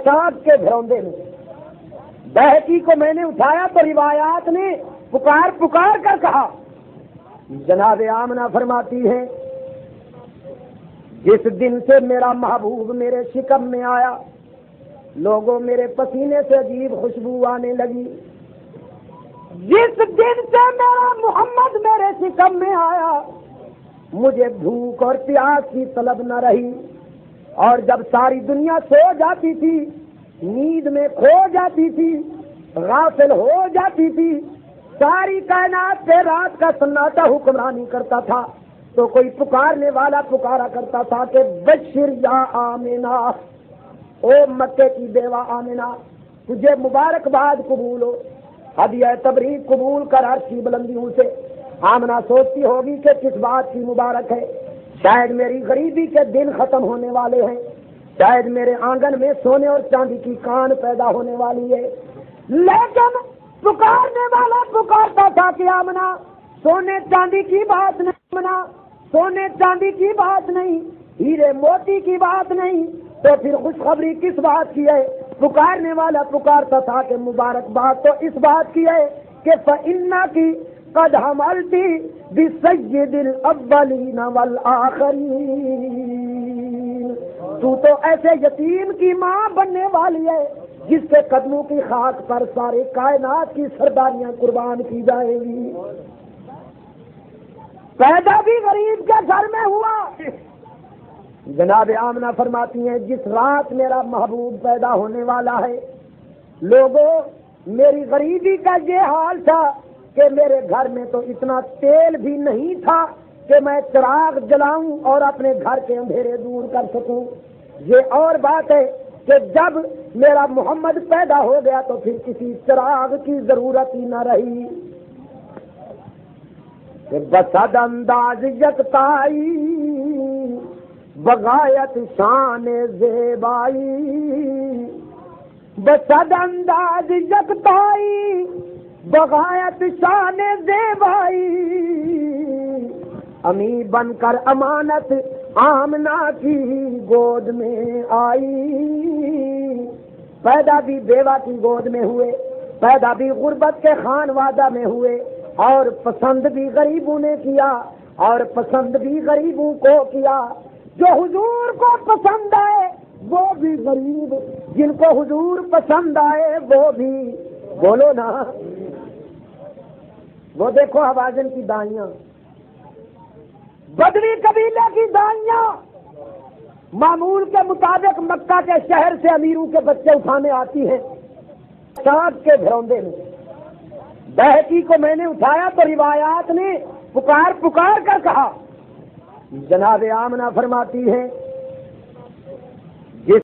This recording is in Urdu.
سانپ کے گھروندے میں۔ بہکی کو میں نے اٹھایا تو روایات نے پکار پکار کر کہا۔ جناب آمنہ فرماتی ہے جس دن سے میرا محبوب میرے شکم میں آیا، لوگوں میرے پسینے سے عجیب خوشبو آنے لگی۔ جس دن سے میرا محمد میرے شکم میں آیا، مجھے بھوک اور پیاس کی طلب نہ رہی، اور جب ساری دنیا سو جاتی تھی، نیند میں کھو جاتی تھی، غافل ہو جاتی تھی، ساری کائنات پہ رات کا سناٹا حکمرانی کرتا تھا، تو کوئی پکارنے والا پکارا کرتا تھا کہ بشر یا آمنہ، او مکے کی بیوہ آمنہ، تجھے مبارکباد قبول ہو، ہدیہ تبریک قبول کر عرش کی بلندیوں سے۔ آمنہ سوچتی ہوگی کہ کس بات کی مبارک ہے، شاید میری غریبی کے دن ختم ہونے والے ہیں، شاید میرے آنگن میں سونے اور چاندی کی کان پیدا ہونے والی ہے۔ لیکن پکارنے والا پکارتا تھا کہ آمنہ سونے چاندی کی بات نہیں، آمنہ سونے چاندی کی بات نہیں، ہیرے موتی کی بات نہیں، تو پھر خوشخبری کس بات کی ہے؟ پکارنے والا پکارتا تھا کہ مبارکباد تو اس بات کی ہے کہ فَإِنَّكِ قَدْ حَمَلْتِ بِسَيِّدِ الْأَوَّلِينَ وَالْآخِرِينَ، تو ایسے یتیم کی ماں بننے والی ہے جس کے قدموں کی خاک پر سارے کائنات کی سرداریاں قربان کی جائیں گی۔ پیدا بھی غریب کے گھر میں ہوا۔ جناب آمنہ فرماتی ہیں جس رات میرا محبوب پیدا ہونے والا ہے، لوگوں میری غریبی کا یہ حال تھا کہ میرے گھر میں تو اتنا تیل بھی نہیں تھا کہ میں چراغ جلاؤں اور اپنے گھر کے اندھیرے دور کر سکوں۔ یہ اور بات ہے کہ جب میرا محمد پیدا ہو گیا تو پھر کسی چراغ کی ضرورت ہی نہ رہی۔ بسد انداز یکتائی بغایت شان زیبائی، بسد انداز یکتائی بغایت شان زیبائی، امی بن کر امانت آمنہ کی گود میں آئی۔ پیدا بھی بیوہ کی گود میں ہوئے، پیدا بھی غربت کے خانوادہ میں ہوئے، اور پسند بھی غریبوں نے کیا، اور پسند بھی غریبوں کو کیا۔ جو حضور کو پسند آئے وہ بھی غریب، جن کو حضور پسند آئے وہ بھی، بولو نا، وہ دیکھو حوازن کی دائیاں، بدوی قبیلے کی دائیاں معمول کے مطابق مکہ کے شہر سے امیروں کے بچے اٹھانے آتی ہیں سانپ کے گھروندے میں۔ بہکی کو میں نے اٹھایا تو روایات نے پکار پکار کر کہا۔ جناب آمنہ فرماتی ہے